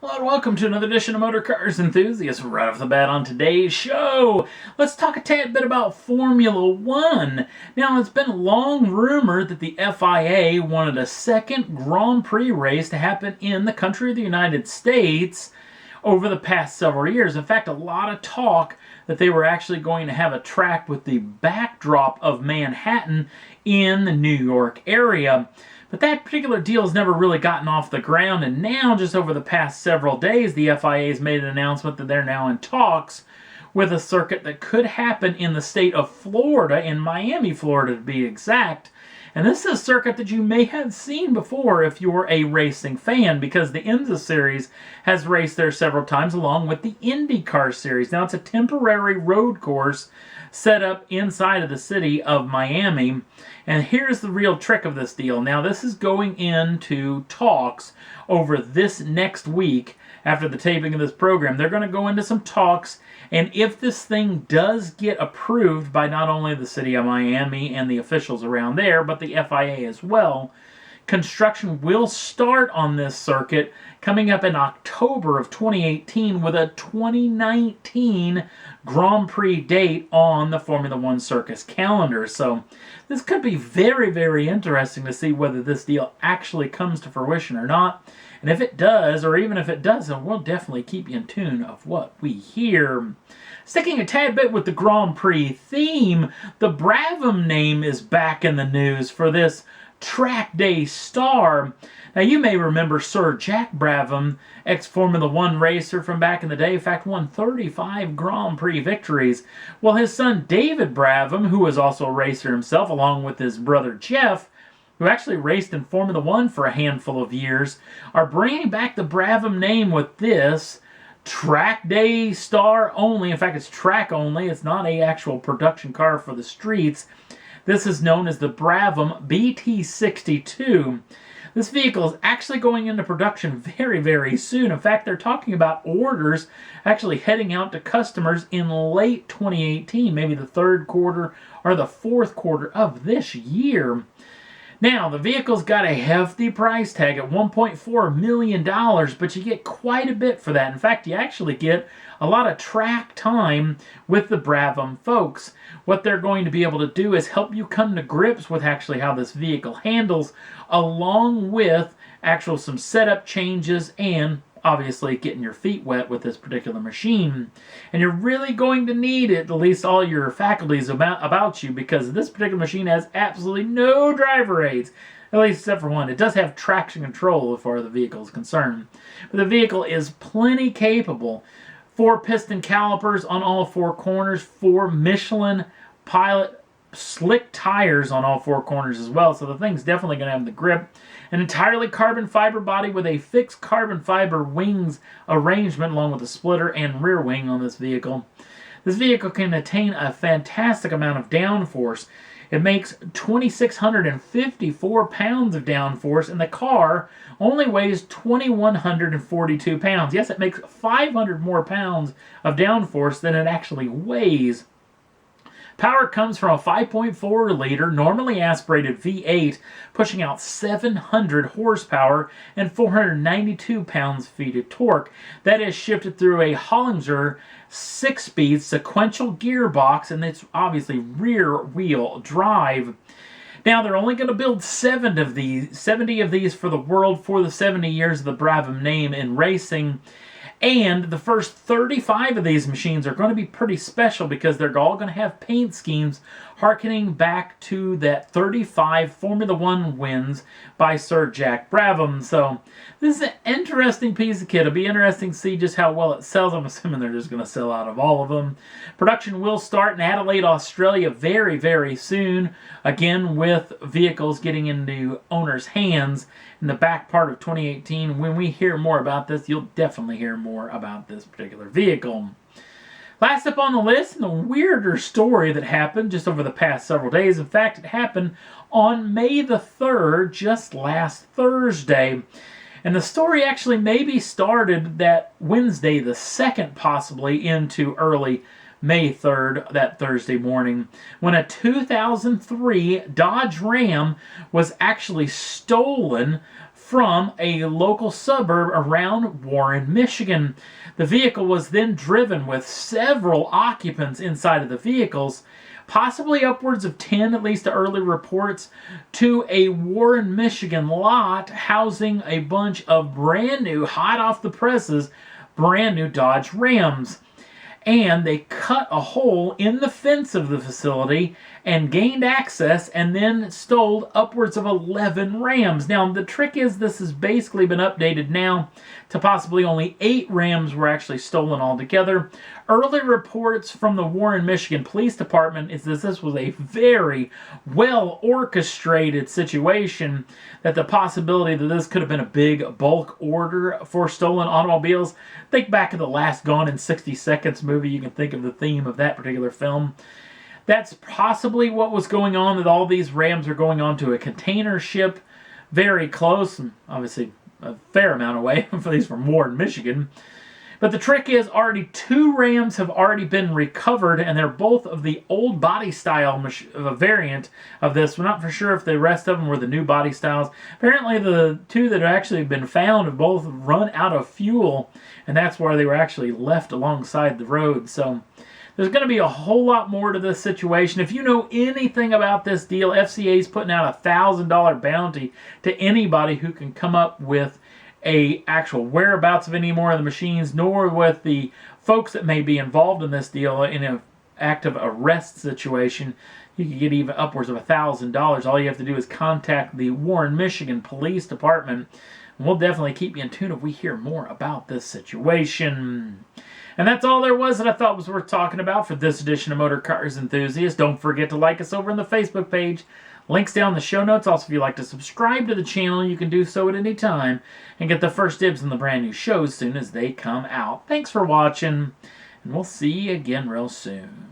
Hello and welcome to another edition of Motor Cars Enthusiasts. Right off the bat on today's show, let's talk a tad bit about Formula One. Now, it's been long rumored that the FIA wanted a second Grand Prix race to happen in the country of the United States over the past several years. In fact, a lot of talk that they were actually going to have a track with the backdrop of Manhattan in the New York area. But that particular deal has never really gotten off the ground, and now, just over the past several days, the FIA has made an announcement that they're now in talks with a circuit that could happen in the state of Florida, in Miami, Florida to be exact. And this is a circuit that you may have seen before if you're a racing fan, because the IMSA series has raced there several times along with the IndyCar series. Now, it's a temporary road course set up inside of the city of Miami. And here's the real trick of this deal. Now, this is going into talks over this next week after the taping of this program. They're going to go into some talks, and if this thing does get approved by not only the city of Miami and the officials around there, but the FIA as well, construction will start on this circuit coming up in October of 2018 with a 2019 Grand Prix date on the Formula One circus calendar. So this could be very, very interesting to see whether this deal actually comes to fruition or not. And if it does, or even if it doesn't, we'll definitely keep you in tune of what we hear. Sticking a tad bit with the Grand Prix theme, the Brabham name is back in the news for this track day star. Now, you may remember Sir Jack Brabham, ex-Formula One racer from back in the day. In fact, won 35 Grand Prix victories. Well, his son David Brabham, who was also a racer himself, along with his brother Jeff, who actually raced in Formula One for a handful of years, are bringing back the Brabham name with this track day star only. In fact, it's track only. It's not an actual production car for the streets. This is known as the Brabham BT62. This vehicle is actually going into production very, very soon. In fact, they're talking about orders actually heading out to customers in late 2018, maybe the third quarter or the fourth quarter of this year. Now, the vehicle's got a hefty price tag at $1.4 million, but you get quite a bit for that. In fact, you actually get a lot of track time with the Brabham folks. What they're going to be able to do is help you come to grips with actually how this vehicle handles, along with actual some setup changes and obviously getting your feet wet with this particular machine. And you're really going to need it, at least all your faculties about you, because this particular machine has absolutely no driver aids, at least except for one. It does have traction control as far as the vehicle is concerned. But the vehicle is plenty capable. 4 piston calipers on all 4 corners, 4 Michelin Pilot slick tires on all 4 corners as well, so the thing's definitely going to have the grip. An entirely carbon fiber body with a fixed carbon fiber wings arrangement along with a splitter and rear wing on this vehicle. This vehicle can attain a fantastic amount of downforce. It makes 2,654 pounds of downforce, and the car only weighs 2,142 pounds. Yes, it makes 500 more pounds of downforce than it actually weighs. Power comes from a 5.4 liter, normally aspirated V8, pushing out 700 horsepower and 492 pounds-feet of torque. That is shifted through a Hollinger 6-speed sequential gearbox, and it's obviously rear-wheel drive. Now, they're only going to build 70 of these for the world for the 70 years of the Brabham name in racing. And the first 35 of these machines are going to be pretty special because they're all going to have paint schemes harkening back to that 35 Formula One wins by Sir Jack Brabham. So this is an interesting piece of kit. It'll be interesting to see just how well it sells. I'm assuming they're just going to sell out of all of them. Production will start in Adelaide, Australia very, very soon. Again, with vehicles getting into owners' hands in the back part of 2018. When we hear more about this, you'll definitely hear more about this particular vehicle. Last up on the list, and a weirder story that happened just over the past several days. In fact, it happened on May the 3rd, just last Thursday. And the story actually maybe started that Wednesday the 2nd, possibly into early May 3rd, that Thursday morning, when a 2003 Dodge Ram was actually stolen from a local suburb around Warren, Michigan. The vehicle was then driven with several occupants inside of the vehicles, possibly upwards of 10, at least the early reports, to a Warren, Michigan lot housing a bunch of brand new, hot off the presses, brand new Dodge Rams. And they cut a hole in the fence of the facility and gained access and then stole upwards of 11 Rams. Now, the trick is this has basically been updated now to possibly only 8 Rams were actually stolen altogether. Early reports from the Warren, Michigan Police Department is that this was a very well orchestrated situation, that the possibility that this could have been a big bulk order for stolen automobiles. Think back to the last Gone in 60 Seconds movie. You can think of the theme of that particular film. That's possibly what was going on, that all these Rams are going onto a container ship very close, obviously a fair amount away, at least from Warren, Michigan. But the trick is, already 2 Rams have already been recovered, and they're both of the old body style variant of this. We're not for sure if the rest of them were the new body styles. Apparently the 2 that have actually been found have both run out of fuel, and that's where they were actually left alongside the road. So there's going to be a whole lot more to this situation. If you know anything about this deal, FCA is putting out a $1,000 bounty to anybody who can come up with a actual whereabouts of any more of the machines, nor with the folks that may be involved in this deal in an active arrest situation. You could get even upwards of $1,000. All you have to do is contact the Warren, Michigan Police Department. And we'll definitely keep you in tune if we hear more about this situation. And that's all there was that I thought was worth talking about for this edition of Motor Cars Enthusiast. Don't forget to like us over on the Facebook page. Links down in the show notes. Also, if you'd like to subscribe to the channel, you can do so at any time and get the first dibs on the brand new shows as soon as they come out. Thanks for watching, and we'll see you again real soon.